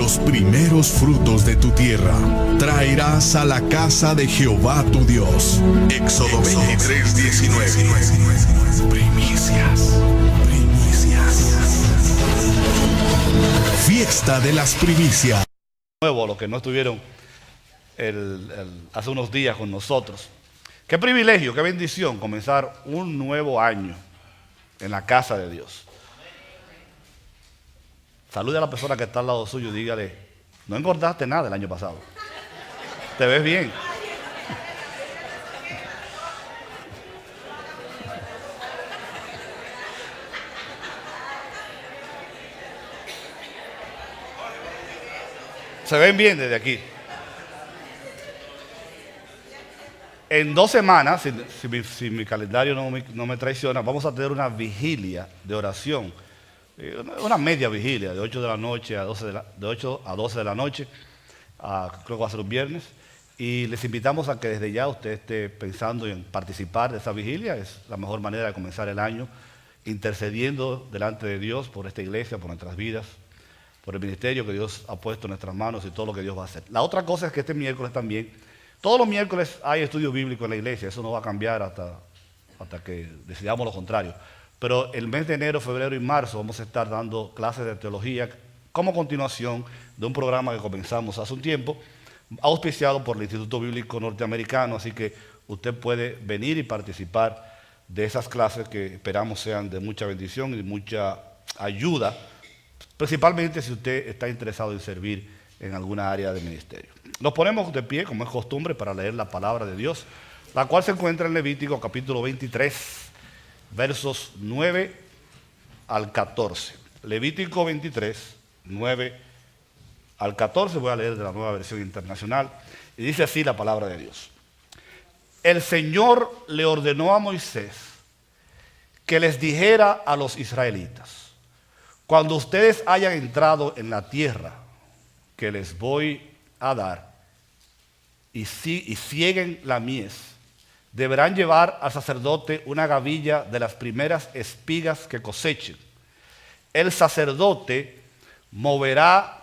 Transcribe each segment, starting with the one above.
los primeros frutos de tu tierra traerás a la casa de Jehová tu Dios. Éxodo 23:19. Primicias. Fiesta de las primicias. Nuevo a los que no estuvieron hace unos días con nosotros. Qué privilegio, qué bendición comenzar un nuevo año en la casa de Dios. Salude a la persona que está al lado suyo y dígale, no engordaste nada el año pasado. Te ves bien. Se ven bien desde aquí. En 2 semanas, si mi calendario no me traiciona, vamos a tener una vigilia de oración. Una media vigilia de 8 de la noche a 12 de la noche. Creo que va a ser un viernes. Y les invitamos a que desde ya usted esté pensando en participar de esa vigilia. Es la mejor manera de comenzar el año, intercediendo delante de Dios por esta iglesia, por nuestras vidas, por el ministerio que Dios ha puesto en nuestras manos y todo lo que Dios va a hacer. La otra cosa es que este miércoles también, todos los miércoles hay estudio bíblico en la iglesia. Eso no va a cambiar hasta que decidamos lo contrario. Pero el mes de enero, febrero y marzo vamos a estar dando clases de teología como continuación de un programa que comenzamos hace un tiempo, auspiciado por el Instituto Bíblico Norteamericano. Así que usted puede venir y participar de esas clases que esperamos sean de mucha bendición y mucha ayuda, principalmente si usted está interesado en servir en alguna área de ministerio. Nos ponemos de pie, como es costumbre, para leer la palabra de Dios, la cual se encuentra en Levítico capítulo 23, versos 9 al 14. Levítico 23, 9 al 14, voy a leer de la Nueva Versión Internacional, y dice así la palabra de Dios. El Señor le ordenó a Moisés que les dijera a los israelitas: cuando ustedes hayan entrado en la tierra que les voy a dar y cieguen la mies, deberán llevar al sacerdote una gavilla de las primeras espigas que cosechen. El sacerdote moverá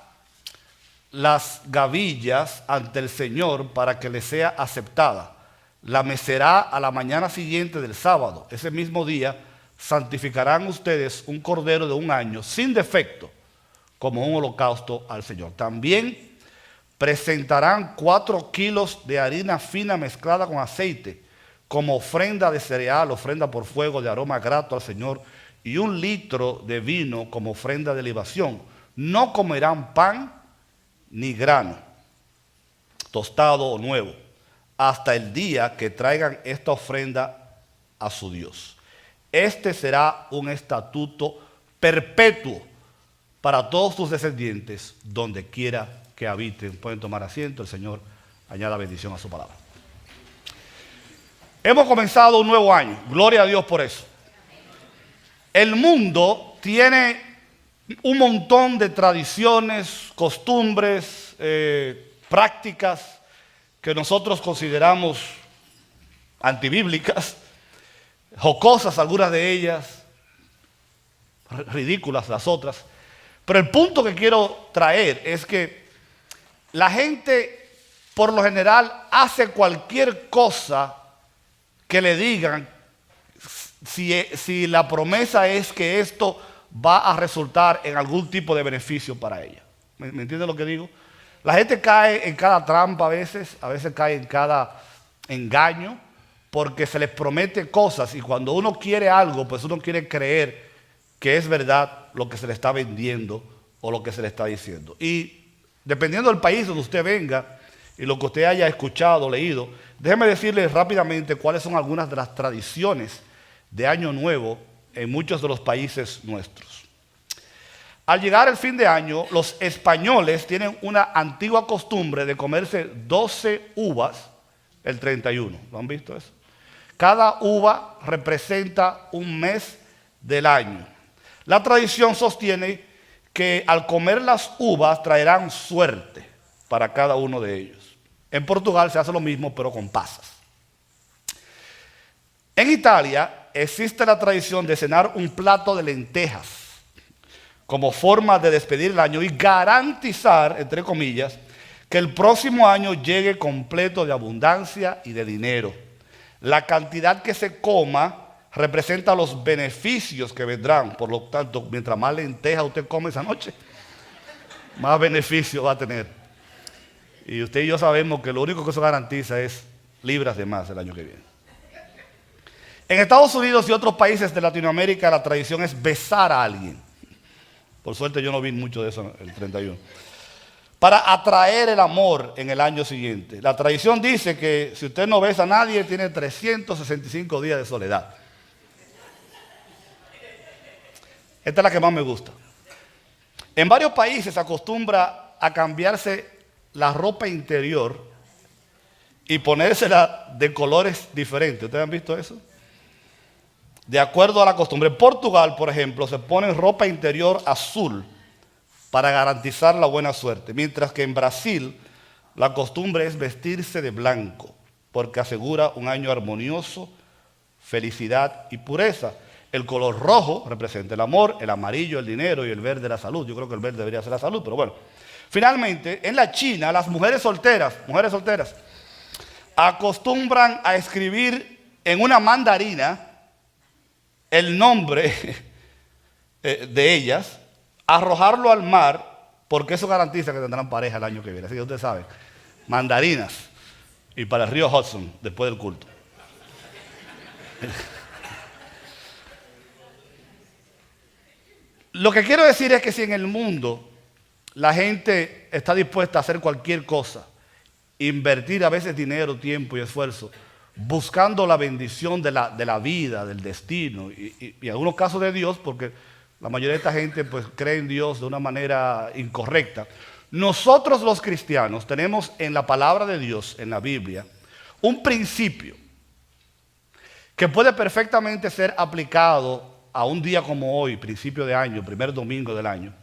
las gavillas ante el Señor para que le sea aceptada. La mecerá a la mañana siguiente del sábado. Ese mismo día santificarán ustedes un cordero de 1 año sin defecto como un holocausto al Señor. También presentarán 4 kilos de harina fina mezclada con aceite como ofrenda de cereal, ofrenda por fuego de aroma grato al Señor, y 1 litro de vino como ofrenda de libación. No comerán pan ni grano, tostado o nuevo, hasta el día que traigan esta ofrenda a su Dios. Este será un estatuto perpetuo para todos sus descendientes, donde quiera que habiten. Pueden tomar asiento. El Señor añada bendición a su palabra. Hemos comenzado un nuevo año. Gloria a Dios por eso. El mundo tiene un montón de tradiciones, costumbres, prácticas que nosotros consideramos antibíblicas, jocosas algunas de ellas, ridículas las otras. Pero el punto que quiero traer es que la gente por lo general hace cualquier cosa que le digan si la promesa es que esto va a resultar en algún tipo de beneficio para ella. ¿Me entiende lo que digo? La gente cae en cada trampa a veces cae en cada engaño, porque se les promete cosas y cuando uno quiere algo, pues uno quiere creer que es verdad lo que se le está vendiendo o lo que se le está diciendo. Y dependiendo del país donde usted venga y lo que usted haya escuchado, leído, déjeme decirles rápidamente cuáles son algunas de las tradiciones de Año Nuevo en muchos de los países nuestros. Al llegar el fin de año, los españoles tienen una antigua costumbre de comerse 12 uvas el 31. ¿Lo han visto eso? Cada uva representa un mes del año. La tradición sostiene que al comer las uvas traerán suerte para cada uno de ellos. En Portugal se hace lo mismo, pero con pasas. En Italia existe la tradición de cenar un plato de lentejas como forma de despedir el año y garantizar, entre comillas, que el próximo año llegue completo de abundancia y de dinero. La cantidad que se coma representa los beneficios que vendrán. Por lo tanto, mientras más lenteja usted come esa noche, más beneficio va a tener. Y usted y yo sabemos que lo único que eso garantiza es libras de más el año que viene. En Estados Unidos y otros países de Latinoamérica la tradición es besar a alguien. Por suerte yo no vi mucho de eso el 31. Para atraer el amor en el año siguiente. La tradición dice que si usted no besa a nadie, tiene 365 días de soledad. Esta es la que más me gusta. En varios países se acostumbra a cambiarse la ropa interior y ponérsela de colores diferentes. ¿Ustedes han visto eso? De acuerdo a la costumbre. En Portugal, por ejemplo, se pone ropa interior azul para garantizar la buena suerte. Mientras que en Brasil, la costumbre es vestirse de blanco, porque asegura un año armonioso, felicidad y pureza. El color rojo representa el amor, el amarillo el dinero y el verde la salud. Yo creo que el verde debería ser la salud, pero bueno. Finalmente, en la China, las mujeres solteras, acostumbran a escribir en una mandarina el nombre de ellas, arrojarlo al mar, porque eso garantiza que tendrán pareja el año que viene. Así que ustedes saben, mandarinas y para el río Hudson después del culto. Lo que quiero decir es que si en el mundo la gente está dispuesta a hacer cualquier cosa, invertir a veces dinero, tiempo y esfuerzo, buscando la bendición de la vida, del destino y en algunos casos de Dios, porque la mayoría de esta gente pues cree en Dios de una manera incorrecta. Nosotros los cristianos tenemos en la palabra de Dios, en la Biblia, un principio que puede perfectamente ser aplicado a un día como hoy, principio de año, primer domingo del año.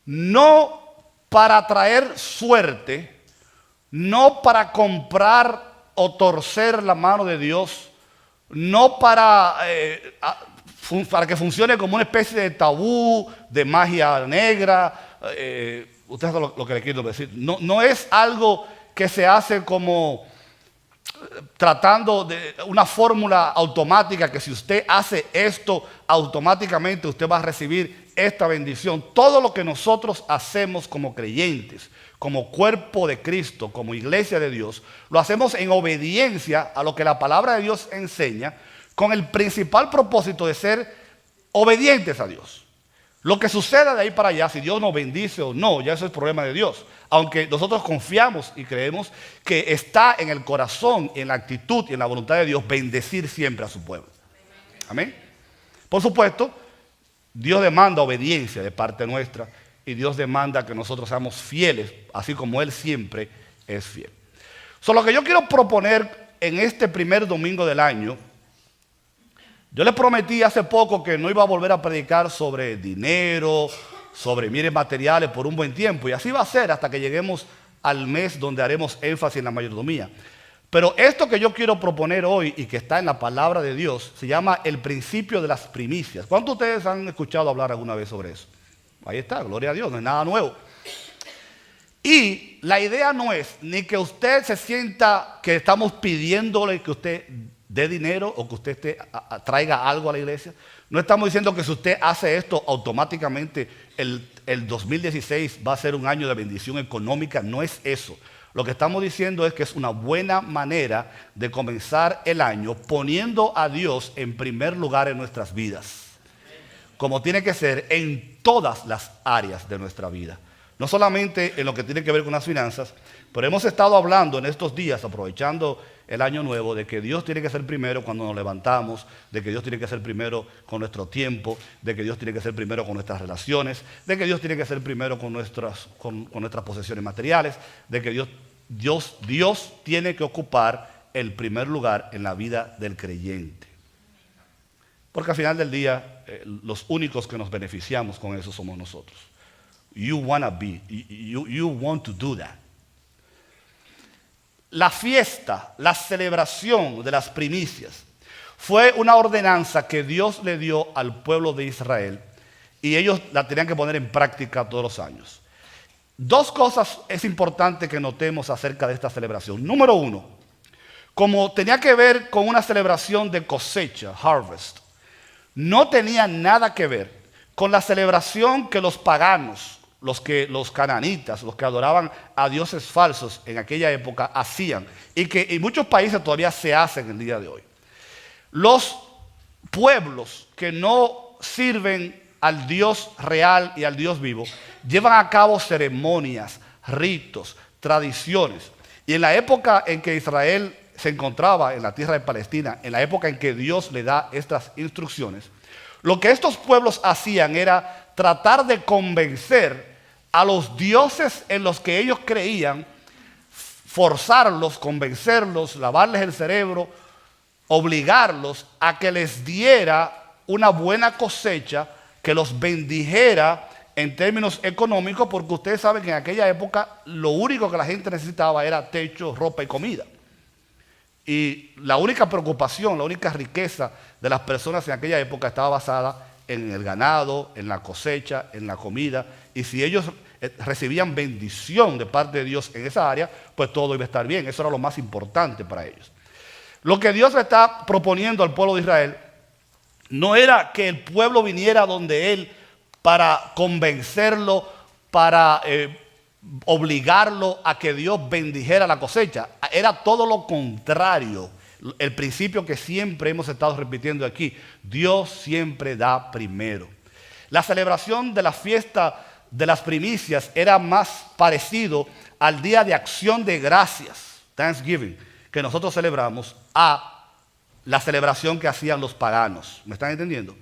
No para traer suerte, no para comprar o torcer la mano de Dios, no para que funcione como una especie de tabú, de magia negra. Ustedes saben lo que le quiero decir. No es algo que se hace como tratando de una fórmula automática que si usted hace esto, automáticamente usted va a recibir esta bendición. Todo lo que nosotros hacemos como creyentes, como cuerpo de Cristo, como iglesia de Dios, lo hacemos en obediencia a lo que la palabra de Dios enseña, con el principal propósito de ser obedientes a Dios. Lo que suceda de ahí para allá, si Dios nos bendice o no, ya eso es problema de Dios. Aunque nosotros confiamos y creemos que está en el corazón, en la actitud y en la voluntad de Dios bendecir siempre a su pueblo. Amén. Por supuesto, Dios demanda obediencia de parte nuestra y Dios demanda que nosotros seamos fieles, así como Él siempre es fiel. Lo que yo quiero proponer en este primer domingo del año, yo les prometí hace poco que no iba a volver a predicar sobre dinero, sobre bienes materiales por un buen tiempo, y así va a ser hasta que lleguemos al mes donde haremos énfasis en la mayordomía. Pero esto que yo quiero proponer hoy y que está en la palabra de Dios se llama el principio de las primicias. ¿Cuántos de ustedes han escuchado hablar alguna vez sobre eso? Ahí está, gloria a Dios, no es nada nuevo. Y la idea no es ni que usted se sienta que estamos pidiéndole que usted dé dinero o que usted traiga algo a la iglesia. No estamos diciendo que si usted hace esto automáticamente el 2016 va a ser un año de bendición económica. No es eso. Lo que estamos diciendo es que es una buena manera de comenzar el año poniendo a Dios en primer lugar en nuestras vidas, como tiene que ser en todas las áreas de nuestra vida. No solamente en lo que tiene que ver con las finanzas, pero hemos estado hablando en estos días, aprovechando el año nuevo, de que Dios tiene que ser primero cuando nos levantamos, de que Dios tiene que ser primero con nuestro tiempo, de que Dios tiene que ser primero con nuestras relaciones, de que Dios tiene que ser primero con nuestras posesiones materiales, de que Dios tiene que ocupar el primer lugar en la vida del creyente. Porque al final del día, los únicos que nos beneficiamos con eso somos nosotros. You want to do that. La fiesta, la celebración de las primicias fue una ordenanza que Dios le dio al pueblo de Israel y ellos la tenían que poner en práctica todos los años. Dos cosas es importante que notemos acerca de esta celebración. Número uno, como tenía que ver con una celebración de cosecha, harvest, no tenía nada que ver con la celebración que los paganos, los cananitas, los que adoraban a dioses falsos en aquella época hacían, y que en muchos países todavía se hacen el día de hoy. Los pueblos que no sirven al Dios real y al Dios vivo llevan a cabo ceremonias, ritos, tradiciones. Y en la época en que Israel se encontraba en la tierra de Palestina, en la época en que Dios le da estas instrucciones, lo que estos pueblos hacían era tratar de convencer a los dioses en los que ellos creían, forzarlos, convencerlos, lavarles el cerebro, obligarlos a que les diera una buena cosecha, que los bendijera en términos económicos, porque ustedes saben que en aquella época lo único que la gente necesitaba era techo, ropa y comida. Y la única preocupación, la única riqueza de las personas en aquella época estaba basada en el ganado, en la cosecha, en la comida. Y si ellos recibían bendición de parte de Dios en esa área, pues todo iba a estar bien. Eso era lo más importante para ellos. Lo que Dios le está proponiendo al pueblo de Israel no era que el pueblo viniera donde Él para convencerlo, para obligarlo a que Dios bendijera la cosecha. Era todo lo contrario. El principio que siempre hemos estado repitiendo aquí: Dios siempre da primero. La celebración de la fiesta de las primicias era más parecido al Día de Acción de Gracias, Thanksgiving, que nosotros celebramos, a la celebración que hacían los paganos. ¿Me están entendiendo?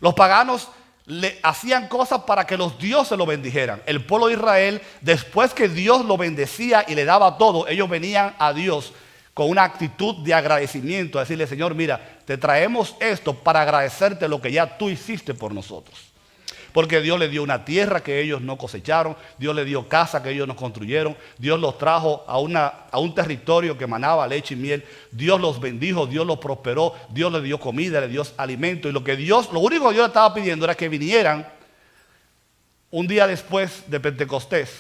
Los paganos le hacían cosas para que los dioses lo bendijeran. El pueblo de Israel, después que Dios lo bendecía y le daba todo, ellos venían a Dios con una actitud de agradecimiento, a decirle: Señor, mira, te traemos esto para agradecerte lo que ya tú hiciste por nosotros. Porque Dios le dio una tierra que ellos no cosecharon, Dios le dio casa que ellos no construyeron, Dios los trajo a un territorio que emanaba leche y miel, Dios los bendijo, Dios los prosperó, Dios les dio comida, les dio alimento. Y lo único que Dios le estaba pidiendo era que vinieran un día después de Pentecostés,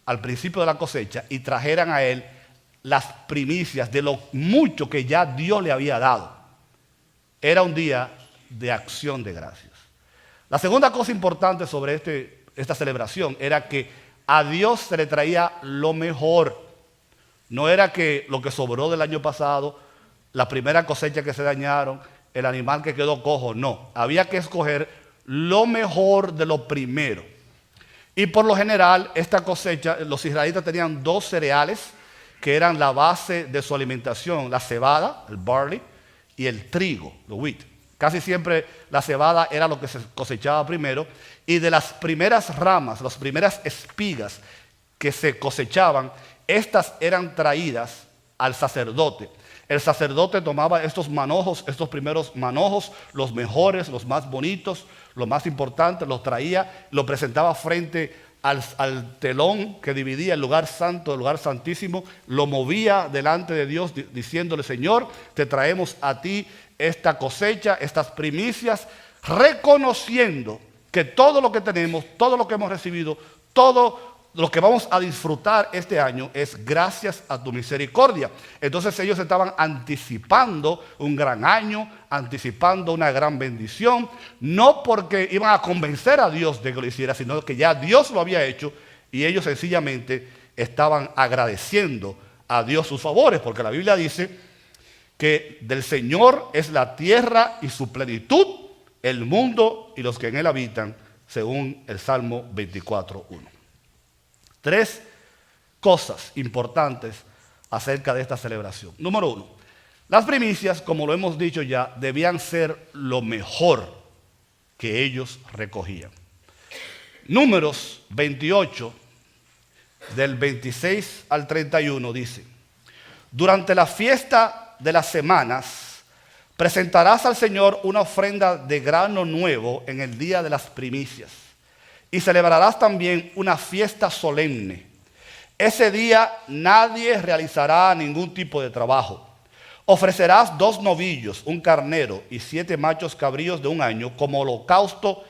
al principio de la cosecha, y trajeran a Él las primicias de lo mucho que ya Dios le había dado. Era un día de acción de gracias. La segunda cosa importante sobre esta celebración era que a Dios se le traía lo mejor. No era que lo que sobró del año pasado, la primera cosecha que se dañaron, el animal que quedó cojo. No, había que escoger lo mejor de lo primero. Y por lo general, esta cosecha, los israelitas tenían dos cereales que eran la base de su alimentación: la cebada, el barley, y el trigo, el wheat. Casi siempre la cebada era lo que se cosechaba primero, y de las primeras ramas, las primeras espigas que se cosechaban, estas eran traídas al sacerdote. El sacerdote tomaba estos manojos, estos primeros manojos, los mejores, los más bonitos, los más importantes, los traía, lo presentaba frente al telón que dividía el lugar santo del lugar santísimo, lo movía delante de Dios diciéndole: Señor, te traemos a ti esta cosecha, estas primicias, reconociendo que todo lo que tenemos, todo lo que hemos recibido, todo lo que vamos a disfrutar este año es gracias a tu misericordia. Entonces ellos estaban anticipando un gran año, anticipando una gran bendición, no porque iban a convencer a Dios de que lo hiciera, sino que ya Dios lo había hecho y ellos sencillamente estaban agradeciendo a Dios sus favores, porque la Biblia dice que del Señor es la tierra y su plenitud, el mundo y los que en él habitan, según el Salmo 24:1. Tres cosas importantes acerca de esta celebración. Número uno, las primicias, como lo hemos dicho ya, debían ser lo mejor que ellos recogían. Números 28, del 26 al 31, dice: durante la fiesta de las semanas, presentarás al Señor una ofrenda de grano nuevo en el día de las primicias, y celebrarás también una fiesta solemne. Ese día nadie realizará ningún tipo de trabajo. Ofrecerás 2 novillos, un carnero y 7 machos cabríos de 1 año como holocausto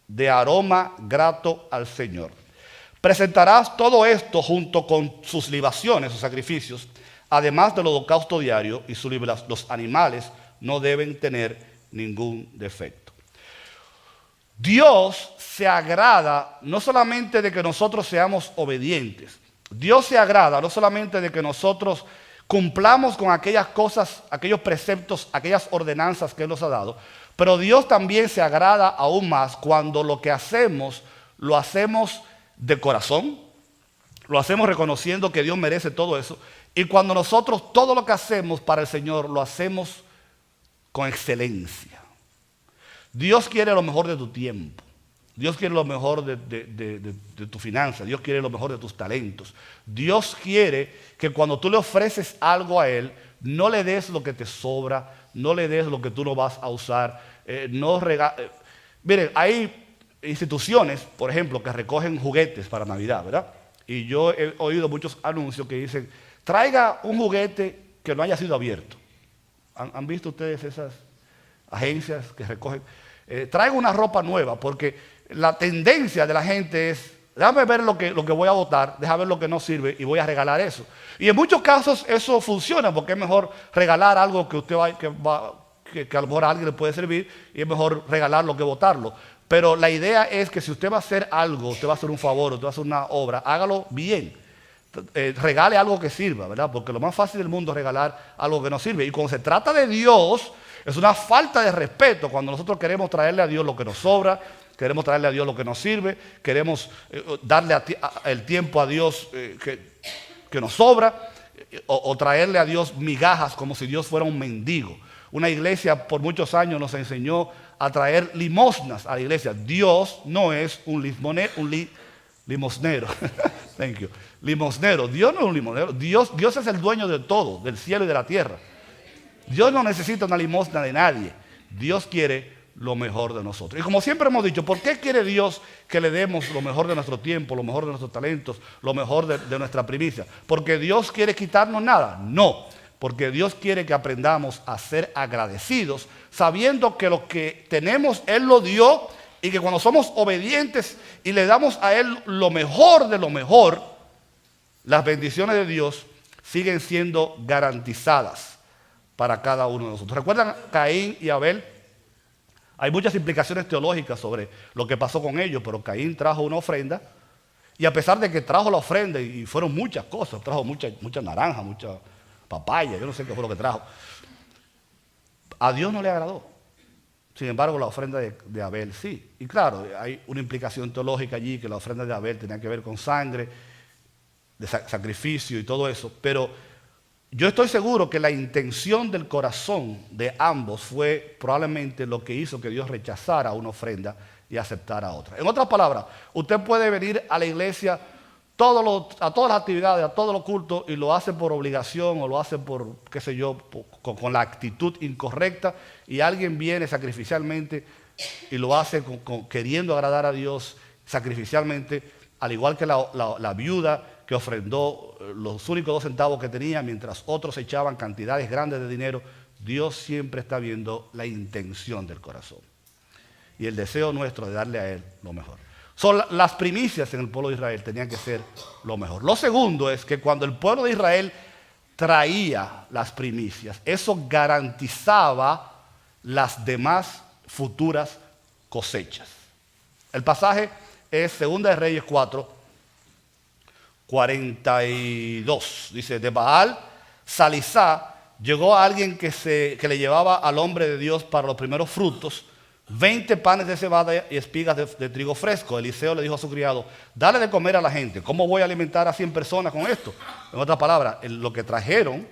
de aroma grato al Señor. Presentarás todo esto junto con sus libaciones, sus sacrificios, además del holocausto diario, y los animales no deben tener ningún defecto. Dios se agrada no solamente de que nosotros seamos obedientes. Dios se agrada no solamente de que nosotros cumplamos con aquellas cosas, aquellos preceptos, aquellas ordenanzas que Él nos ha dado, pero Dios también se agrada aún más cuando lo que hacemos, lo hacemos de corazón, lo hacemos reconociendo que Dios merece todo eso, y cuando nosotros todo lo que hacemos para el Señor lo hacemos con excelencia. Dios quiere lo mejor de tu tiempo. Dios quiere lo mejor de tu finanza. Dios quiere lo mejor de tus talentos. Dios quiere que cuando tú le ofreces algo a Él, no le des lo que te sobra, no le des lo que tú no vas a usar. Miren, hay instituciones, por ejemplo, que recogen juguetes para Navidad, ¿verdad? Y yo he oído muchos anuncios que dicen, traiga un juguete que no haya sido abierto. ¿Han visto ustedes esas agencias que recogen? Traiga una ropa nueva, porque la tendencia de la gente es, déjame ver lo que voy a botar, déjame ver lo que no sirve y voy a regalar eso. Y en muchos casos eso funciona, porque es mejor regalar algo que que a lo mejor a alguien le puede servir, y es mejor regalarlo que botarlo. Pero la idea es que si usted va a hacer algo, usted va a hacer un favor, usted va a hacer una obra, hágalo bien. Regale algo que sirva, ¿verdad? Porque lo más fácil del mundo es regalar algo que no sirve. Y cuando se trata de Dios, es una falta de respeto cuando nosotros queremos traerle a Dios lo que nos sobra, queremos traerle a Dios lo que nos sirve, queremos darle el tiempo a Dios que nos sobra, o traerle a Dios migajas como si Dios fuera un mendigo. Una iglesia por muchos años nos enseñó a traer limosnas a la iglesia. Dios no es un limosnero. Thank you. Limosnero. Dios no es un limosnero. Dios es el dueño de todo, del cielo y de la tierra. Dios no necesita una limosna de nadie. Dios quiere lo mejor de nosotros. Y como siempre hemos dicho, ¿por qué quiere Dios que le demos lo mejor de nuestro tiempo, lo mejor de nuestros talentos, lo mejor de nuestra primicia? ¿Porque Dios quiere quitarnos nada? No. Porque Dios quiere que aprendamos a ser agradecidos, sabiendo que lo que tenemos Él lo dio, y que cuando somos obedientes y le damos a Él lo mejor de lo mejor, las bendiciones de Dios siguen siendo garantizadas para cada uno de nosotros. ¿Recuerdan Caín y Abel? Hay muchas implicaciones teológicas sobre lo que pasó con ellos, pero Caín trajo una ofrenda, y a pesar de que trajo la ofrenda, y fueron muchas cosas, trajo mucha naranja, mucha papaya, yo no sé qué fue lo que trajo, a Dios no le agradó. Sin embargo, la ofrenda de Abel sí. Y claro, hay una implicación teológica allí, que la ofrenda de Abel tenía que ver con sangre, de sacrificio y todo eso. Pero yo estoy seguro que la intención del corazón de ambos fue probablemente lo que hizo que Dios rechazara una ofrenda y aceptara otra. En otras palabras, usted puede venir a la iglesia a todas las actividades, a todos los cultos, y lo hace por obligación o lo hace por, qué sé yo, con la actitud incorrecta, y alguien viene sacrificialmente y lo hace queriendo agradar a Dios sacrificialmente, al igual que la viuda que ofrendó los únicos 2 centavos que tenía, mientras otros echaban cantidades grandes de dinero. Dios siempre está viendo la intención del corazón y el deseo nuestro de darle a Él lo mejor. Las primicias en el pueblo de Israel tenían que ser lo mejor. Lo segundo es que cuando el pueblo de Israel traía las primicias, eso garantizaba las demás futuras cosechas. El pasaje es 2 de Reyes 4, 42. Dice, de Baal Salisá llegó a alguien que le llevaba al hombre de Dios para los primeros frutos 20 panes de cebada y espigas de trigo fresco. Eliseo le dijo a su criado, dale de comer a la gente. ¿Cómo voy a alimentar a 100 personas con esto? En otras palabras, lo que trajeron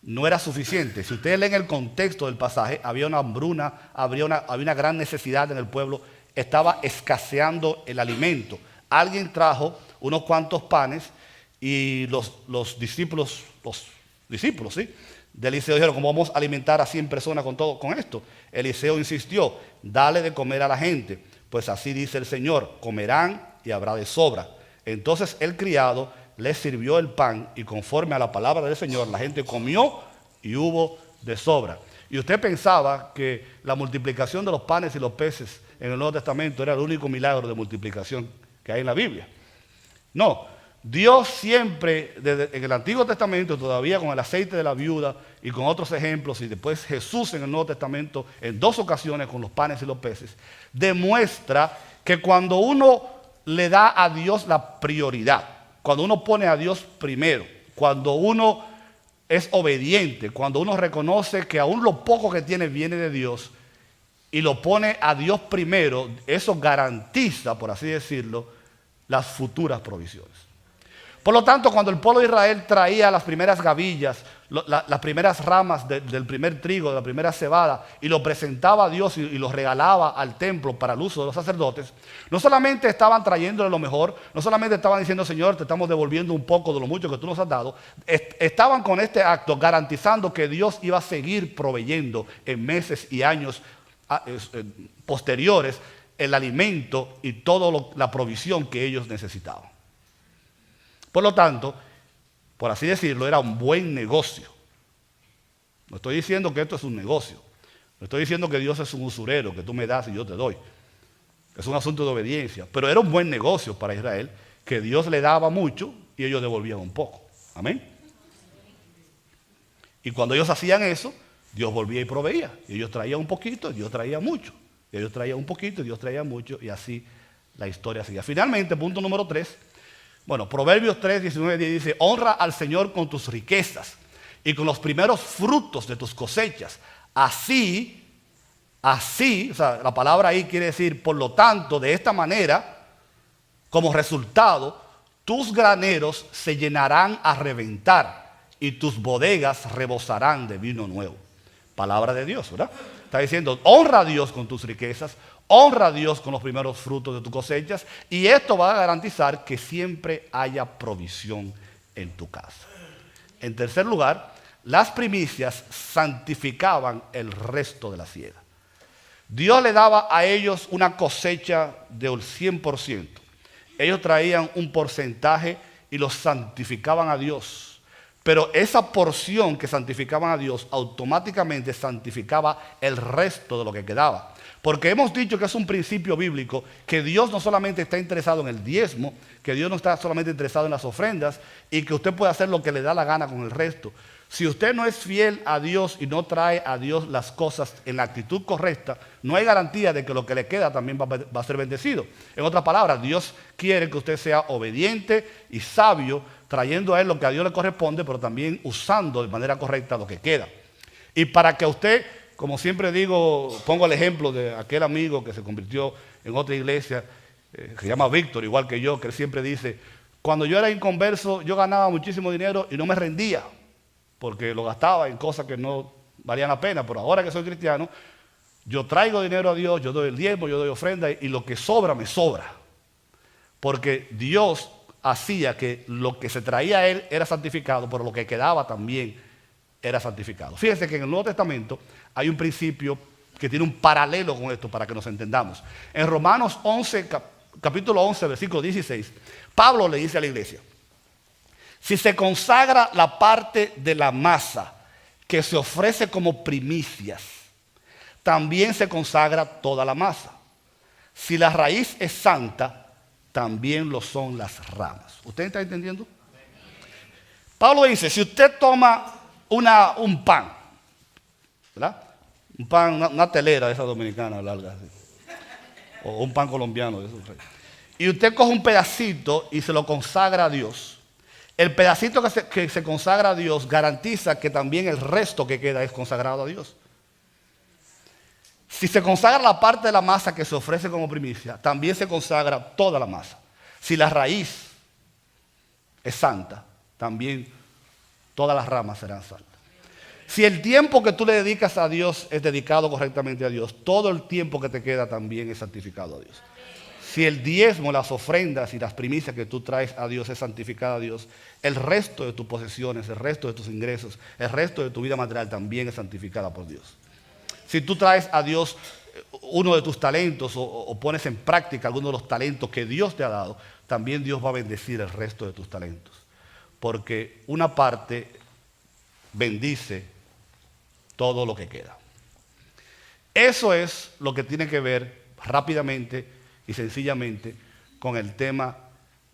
no era suficiente. Si ustedes leen el contexto del pasaje, había una hambruna, había una gran necesidad en el pueblo, estaba escaseando el alimento. Alguien trajo unos cuantos panes y los discípulos, ¿sí?, de Eliseo dijeron, ¿cómo vamos a alimentar a 100 personas con esto? Eliseo insistió, dale de comer a la gente. Pues así dice el Señor, comerán y habrá de sobra. Entonces el criado les sirvió el pan y conforme a la palabra del Señor, la gente comió y hubo de sobra. Y usted pensaba que la multiplicación de los panes y los peces en el Nuevo Testamento era el único milagro de multiplicación que hay en la Biblia. No, Dios siempre, desde en el Antiguo Testamento, todavía con el aceite de la viuda y con otros ejemplos, y después Jesús en el Nuevo Testamento, en 2 ocasiones con los panes y los peces, demuestra que cuando uno le da a Dios la prioridad, cuando uno pone a Dios primero, cuando uno es obediente, cuando uno reconoce que aún lo poco que tiene viene de Dios y lo pone a Dios primero, eso garantiza, por así decirlo, las futuras provisiones. Por lo tanto, cuando el pueblo de Israel traía las primeras gavillas, las primeras ramas del primer trigo, de la primera cebada, y lo presentaba a Dios y lo regalaba al templo para el uso de los sacerdotes, no solamente estaban trayéndole lo mejor, no solamente estaban diciendo, Señor, te estamos devolviendo un poco de lo mucho que tú nos has dado, estaban con este acto garantizando que Dios iba a seguir proveyendo en meses y años posteriores el alimento y toda la provisión que ellos necesitaban. Por lo tanto, por así decirlo, era un buen negocio. No estoy diciendo que esto es un negocio. No estoy diciendo que Dios es un usurero, que tú me das y yo te doy. Es un asunto de obediencia. Pero era un buen negocio para Israel, que Dios le daba mucho y ellos devolvían un poco. Amén. Y cuando ellos hacían eso, Dios volvía y proveía. Y ellos traían un poquito, y Dios traía mucho. Y ellos traían un poquito, y Dios traía mucho. Y así la historia seguía. Finalmente, punto número 3. Bueno, Proverbios 3, 19 dice, honra al Señor con tus riquezas y con los primeros frutos de tus cosechas. Así, o sea, la palabra ahí quiere decir, por lo tanto, de esta manera, como resultado, tus graneros se llenarán a reventar y tus bodegas rebosarán de vino nuevo. Palabra de Dios, ¿verdad? Está diciendo, honra a Dios con tus riquezas, honra a Dios con los primeros frutos de tus cosechas y esto va a garantizar que siempre haya provisión en tu casa. En tercer lugar, las primicias santificaban el resto de la siega. Dios le daba a ellos una cosecha del 100%. Ellos traían un porcentaje y los santificaban a Dios. Pero esa porción que santificaban a Dios automáticamente santificaba el resto de lo que quedaba. Porque hemos dicho que es un principio bíblico, que Dios no solamente está interesado en el diezmo, que Dios no está solamente interesado en las ofrendas y que usted puede hacer lo que le da la gana con el resto. Si usted no es fiel a Dios y no trae a Dios las cosas en la actitud correcta, no hay garantía de que lo que le queda también va a ser bendecido. En otras palabras, Dios quiere que usted sea obediente y sabio, trayendo a Él lo que a Dios le corresponde, pero también usando de manera correcta lo que queda. Y para que usted, como siempre digo, pongo el ejemplo de aquel amigo que se convirtió en otra iglesia, que se llama Víctor, igual que yo, que él siempre dice, cuando yo era inconverso, yo ganaba muchísimo dinero y no me rendía, porque lo gastaba en cosas que no valían la pena, pero ahora que soy cristiano, yo traigo dinero a Dios, yo doy el diezmo, yo doy ofrenda y lo que sobra me sobra, porque Dios hacía que lo que se traía a Él era santificado, pero lo que quedaba también era santificado. Fíjense que en el Nuevo Testamento hay un principio que tiene un paralelo con esto para que nos entendamos. En Romanos 11, capítulo 11, versículo 16, Pablo le dice a la iglesia, si se consagra la parte de la masa que se ofrece como primicias, también se consagra toda la masa. Si la raíz es santa, también lo son las ramas. ¿Usted está entendiendo? Pablo dice, si usted toma un pan, ¿verdad? Un pan, una telera de esa dominicana larga, así, o un pan colombiano de esos, y usted coge un pedacito y se lo consagra a Dios, el pedacito que se consagra a Dios garantiza que también el resto que queda es consagrado a Dios. Si se consagra la parte de la masa que se ofrece como primicia, también se consagra toda la masa. Si la raíz es santa, también todas las ramas serán santas. Si el tiempo que tú le dedicas a Dios es dedicado correctamente a Dios, todo el tiempo que te queda también es santificado a Dios. Si el diezmo, las ofrendas y las primicias que tú traes a Dios es santificado a Dios, el resto de tus posesiones, el resto de tus ingresos, el resto de tu vida material también es santificada por Dios. Si tú traes a Dios uno de tus talentos o pones en práctica alguno de los talentos que Dios te ha dado, también Dios va a bendecir el resto de tus talentos. Porque una parte bendice todo lo que queda. Eso es lo que tiene que ver rápidamente y sencillamente con el tema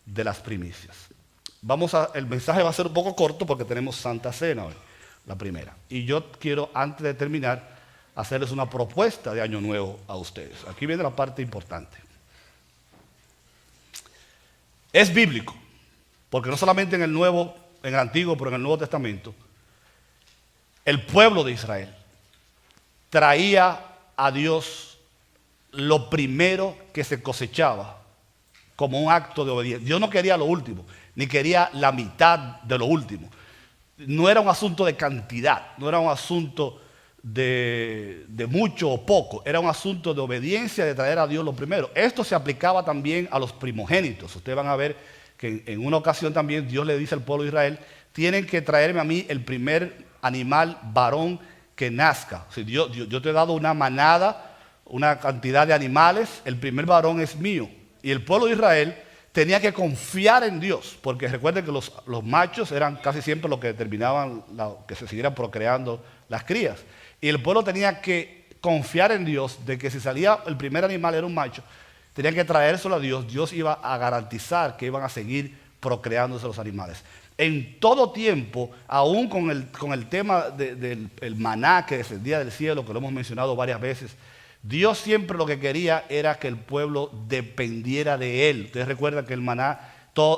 de las primicias. El mensaje va a ser un poco corto porque tenemos Santa Cena hoy, la primera. Y yo quiero, antes de terminar, hacerles una propuesta de Año Nuevo a ustedes. Aquí viene la parte importante. Es bíblico, porque no solamente en el Antiguo, pero en el Nuevo Testamento, el pueblo de Israel traía a Dios lo primero que se cosechaba como un acto de obediencia. Dios no quería lo último, ni quería la mitad de lo último. No era un asunto de cantidad, no era un asunto de mucho o poco, era un asunto de obediencia, de traer a Dios lo primero. Esto se aplicaba también a los primogénitos. Ustedes van a ver que en una ocasión también Dios le dice al pueblo de Israel, tienen que traerme a mí el primer animal varón que nazca. O sea, yo te he dado una manada, una cantidad de animales, el primer varón es mío. Y el pueblo de Israel tenía que confiar en Dios, porque recuerden que los machos eran casi siempre los que determinaban que se siguieran procreando las crías. Y el pueblo tenía que confiar en Dios de que si salía el primer animal era un macho, tenían que traérselo a Dios. Dios iba a garantizar que iban a seguir procreándose los animales. En todo tiempo, aún con el tema del maná que descendía del cielo, que lo hemos mencionado varias veces, Dios siempre lo que quería era que el pueblo dependiera de Él. Ustedes recuerdan que el maná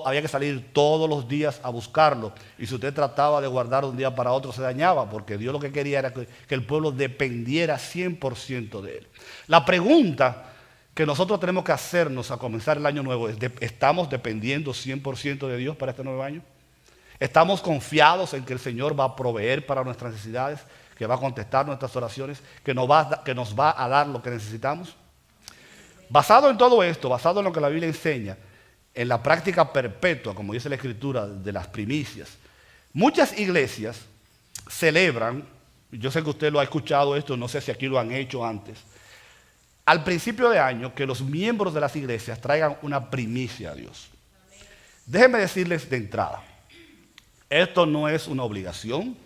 había que salir todos los días a buscarlo. Y si usted trataba de guardar de un día para otro, se dañaba, porque Dios lo que quería era que el pueblo dependiera 100% de Él. La pregunta que nosotros tenemos que hacernos a comenzar el año nuevo es, ¿estamos dependiendo 100% de Dios para este nuevo año? ¿Estamos confiados en que el Señor va a proveer para nuestras necesidades, que va a contestar nuestras oraciones, que nos va a dar lo que necesitamos? Basado en todo esto, basado en lo que la Biblia enseña, en la práctica perpetua, como dice la Escritura, de las primicias, muchas iglesias celebran, yo sé que usted lo ha escuchado esto, no sé si aquí lo han hecho antes, al principio de año que los miembros de las iglesias traigan una primicia a Dios. Déjenme decirles de entrada, esto no es una obligación,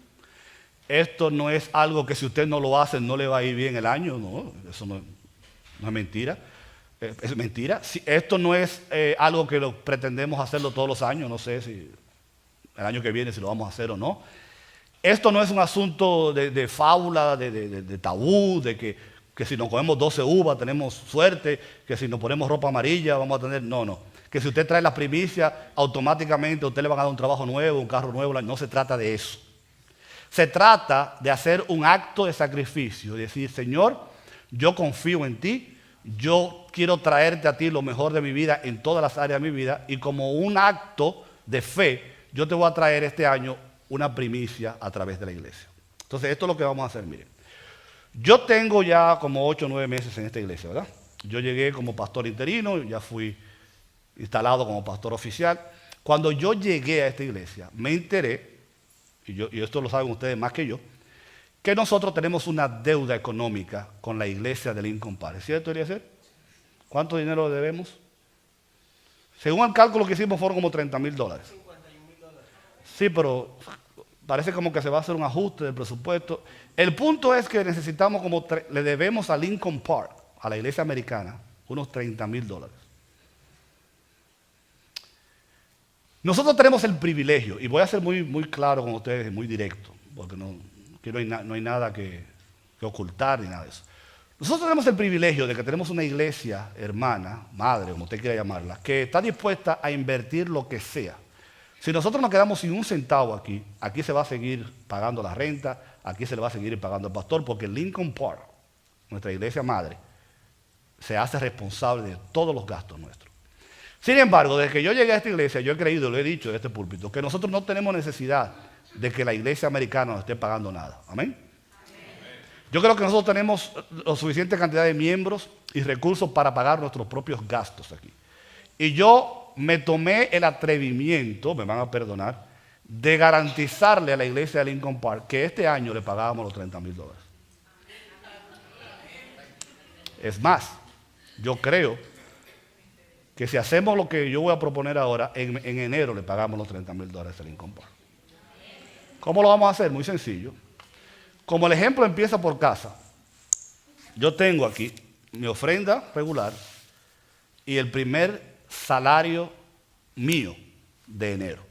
esto no es algo que si usted no lo hace no le va a ir bien el año, no, eso no es mentira. Es mentira. Esto no es algo que pretendemos hacerlo todos los años, no sé si el año que viene si lo vamos a hacer o no. Esto no es un asunto de fábula, de tabú, de que si nos comemos 12 uvas tenemos suerte, que si nos ponemos ropa amarilla vamos a tener... No. Que si usted trae las primicias, automáticamente a usted le van a dar un trabajo nuevo, un carro nuevo. No se trata de eso. Se trata de hacer un acto de sacrificio, de decir, Señor, yo confío en ti, yo quiero traerte a ti lo mejor de mi vida en todas las áreas de mi vida, y como un acto de fe, yo te voy a traer este año una primicia a través de la iglesia. Entonces, esto es lo que vamos a hacer, miren. Yo tengo ya como 8 o 9 meses en esta iglesia, ¿verdad? Yo llegué como pastor interino, ya fui instalado como pastor oficial. Cuando yo llegué a esta iglesia, me enteré, y esto lo saben ustedes más que yo, que nosotros tenemos una deuda económica con la iglesia de Lincoln Park. ¿Es cierto, Eliezer? ¿Cuánto dinero le debemos? Según el cálculo que hicimos fueron como $30,000. $51,000. Sí, pero parece como que se va a hacer un ajuste del presupuesto. El punto es que necesitamos le debemos a Lincoln Park, a la iglesia americana, unos $30,000. Nosotros tenemos el privilegio, y voy a ser muy, muy claro con ustedes, muy directo, porque no hay nada que ocultar ni nada de eso. Nosotros tenemos el privilegio de que tenemos una iglesia hermana, madre, como usted quiera llamarla, que está dispuesta a invertir lo que sea. Si nosotros nos quedamos sin un centavo aquí se va a seguir pagando la renta, aquí se le va a seguir pagando al pastor, porque Lincoln Park, nuestra iglesia madre, se hace responsable de todos los gastos nuestros. Sin embargo, desde que yo llegué a esta iglesia, yo he creído, lo he dicho en este púlpito, que nosotros no tenemos necesidad de que la iglesia americana nos esté pagando nada. Amén. Yo creo que nosotros tenemos la suficiente cantidad de miembros y recursos para pagar nuestros propios gastos aquí. Y yo me tomé el atrevimiento, me van a perdonar, de garantizarle a la iglesia de Lincoln Park que este año le pagábamos los $30,000. Es más, yo creo que si hacemos lo que yo voy a proponer ahora, en enero le pagamos los $30,000 a Lincoln Park. ¿Cómo lo vamos a hacer? Muy sencillo. Como el ejemplo empieza por casa, yo tengo aquí mi ofrenda regular y el primer salario mío de enero.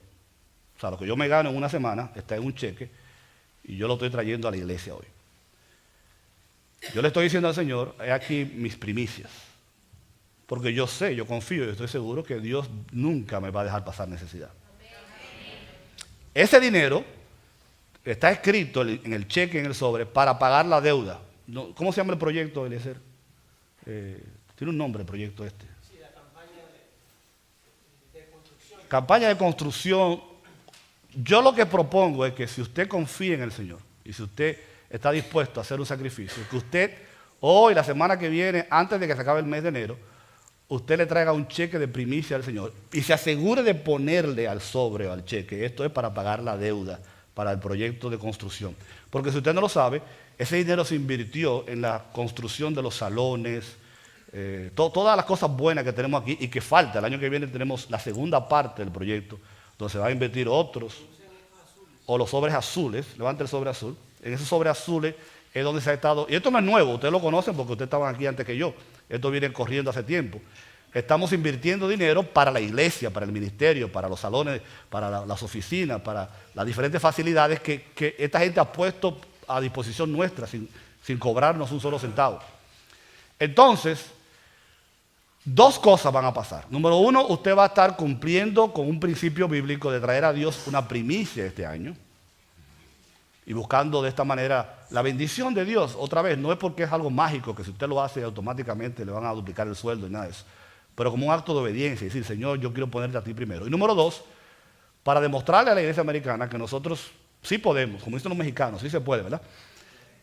O sea, lo que yo me gano en una semana está en un cheque y yo lo estoy trayendo a la iglesia hoy. Yo le estoy diciendo al Señor, he aquí mis primicias. Porque yo sé, yo confío y estoy seguro que Dios nunca me va a dejar pasar necesidad. Ese dinero está escrito en el cheque, en el sobre, para pagar la deuda. ¿Cómo se llama el proyecto, Eliezer? Tiene un nombre el proyecto este. Sí, la campaña de construcción. Campaña de construcción. Yo lo que propongo es que si usted confía en el Señor y si usted está dispuesto a hacer un sacrificio, que usted hoy, la semana que viene, antes de que se acabe el mes de enero, usted le traiga un cheque de primicia al Señor y se asegure de ponerle al sobre o al cheque. Esto es para pagar la deuda, para el proyecto de construcción. Porque si usted no lo sabe, ese dinero se invirtió en la construcción de los salones, todas las cosas buenas que tenemos aquí y que falta. El año que viene tenemos la segunda parte del proyecto, donde se va a invertir otros, o los sobres azules. Levante el sobre azul. En esos sobres azules es donde se ha estado, y esto no es nuevo, ustedes lo conocen porque ustedes estaban aquí antes que yo, esto viene corriendo hace tiempo. Estamos invirtiendo dinero para la iglesia, para el ministerio, para los salones, para las oficinas, para las diferentes facilidades que esta gente ha puesto a disposición nuestra sin cobrarnos un solo centavo. Entonces, dos cosas van a pasar. Número uno, usted va a estar cumpliendo con un principio bíblico de traer a Dios una primicia este año y buscando de esta manera la bendición de Dios. Otra vez, no es porque es algo mágico, que si usted lo hace automáticamente le van a duplicar el sueldo y nada de eso, pero como un acto de obediencia, y decir, Señor, yo quiero ponerte a ti primero. Y número dos, para demostrarle a la iglesia americana que nosotros sí podemos, como dicen los mexicanos, sí se puede, ¿verdad?,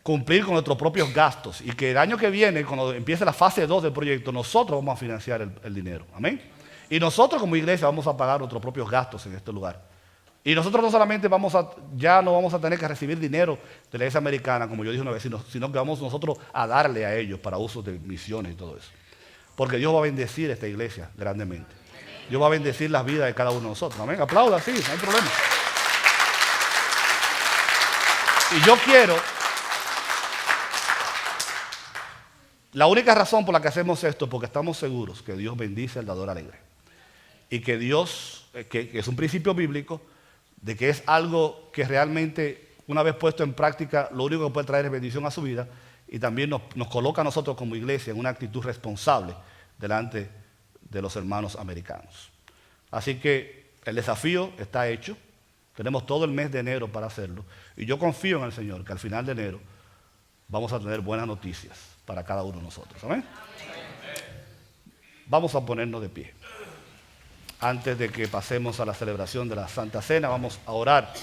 cumplir con nuestros propios gastos y que el año que viene, cuando empiece la fase 2 del proyecto, nosotros vamos a financiar el dinero. Amén. Y nosotros como iglesia vamos a pagar nuestros propios gastos en este lugar. Y nosotros no solamente ya no vamos a tener que recibir dinero de la iglesia americana, como yo dije una vez, sino que vamos nosotros a darle a ellos para uso de misiones y todo eso. Porque Dios va a bendecir esta iglesia grandemente. Dios va a bendecir las vidas de cada uno de nosotros. Amén. Aplauda, sí, no hay problema. Y yo quiero... La única razón por la que hacemos esto es porque estamos seguros que Dios bendice al dador alegre. Y que Dios, que es un principio bíblico, de que es algo que realmente, una vez puesto en práctica, lo único que puede traer es bendición a su vida y también nos coloca a nosotros como iglesia en una actitud responsable delante de los hermanos americanos. Así que el desafío está hecho. Tenemos todo el mes de enero para hacerlo. Y yo confío en el Señor que al final de enero vamos a tener buenas noticias para cada uno de nosotros. ¿Amén? Vamos a ponernos de pie. Antes de que pasemos a la celebración de la Santa Cena, vamos a orar.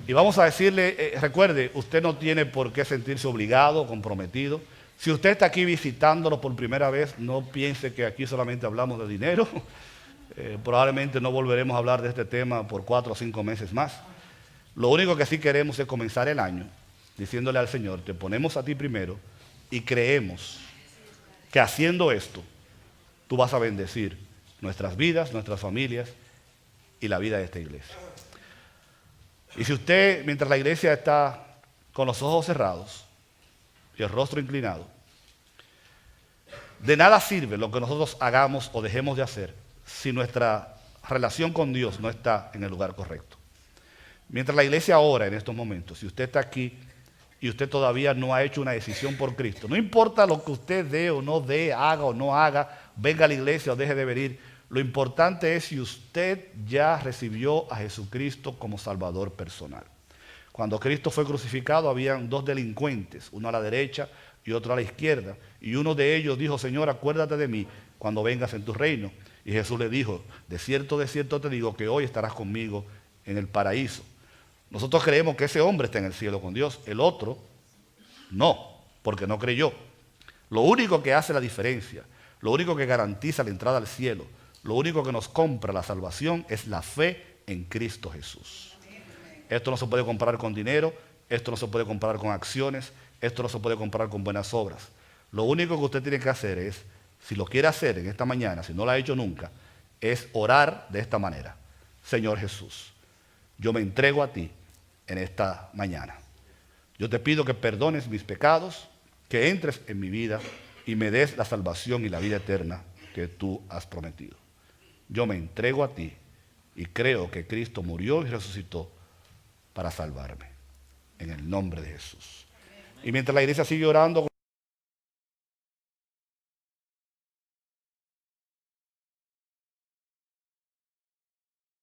Y vamos a decirle, recuerde, usted no tiene por qué sentirse obligado o comprometido. Si usted está aquí visitándolo por primera vez, no piense que aquí solamente hablamos de dinero. Probablemente no volveremos a hablar de este tema por 4 o 5 meses más. Lo único que sí queremos es comenzar el año diciéndole al Señor, te ponemos a ti primero y creemos que haciendo esto, tú vas a bendecir nuestras vidas, nuestras familias y la vida de esta iglesia. Y si usted, mientras la iglesia está con los ojos cerrados y el rostro inclinado, de nada sirve lo que nosotros hagamos o dejemos de hacer si nuestra relación con Dios no está en el lugar correcto. Mientras la iglesia ora en estos momentos, si usted está aquí y usted todavía no ha hecho una decisión por Cristo, no importa lo que usted dé o no dé, haga o no haga, venga a la iglesia o deje de venir, lo importante es si usted ya recibió a Jesucristo como Salvador personal. Cuando Cristo fue crucificado, habían 2 delincuentes, uno a la derecha y otro a la izquierda, y uno de ellos dijo, Señor, acuérdate de mí cuando vengas en tu reino. Y Jesús le dijo, de cierto te digo que hoy estarás conmigo en el paraíso. Nosotros creemos que ese hombre está en el cielo con Dios, el otro no, porque no creyó. Lo único que hace la diferencia, lo único que garantiza la entrada al cielo, lo único que nos compra la salvación es la fe en Cristo Jesús. Esto no se puede comprar con dinero, esto no se puede comprar con acciones, esto no se puede comprar con buenas obras. Lo único que usted tiene que hacer es, si lo quiere hacer en esta mañana, si no lo ha hecho nunca, es orar de esta manera. Señor Jesús, yo me entrego a ti en esta mañana. Yo te pido que perdones mis pecados, que entres en mi vida y me des la salvación y la vida eterna que tú has prometido. Yo me entrego a ti y creo que Cristo murió y resucitó para salvarme. En el nombre de Jesús. Y mientras la iglesia sigue orando,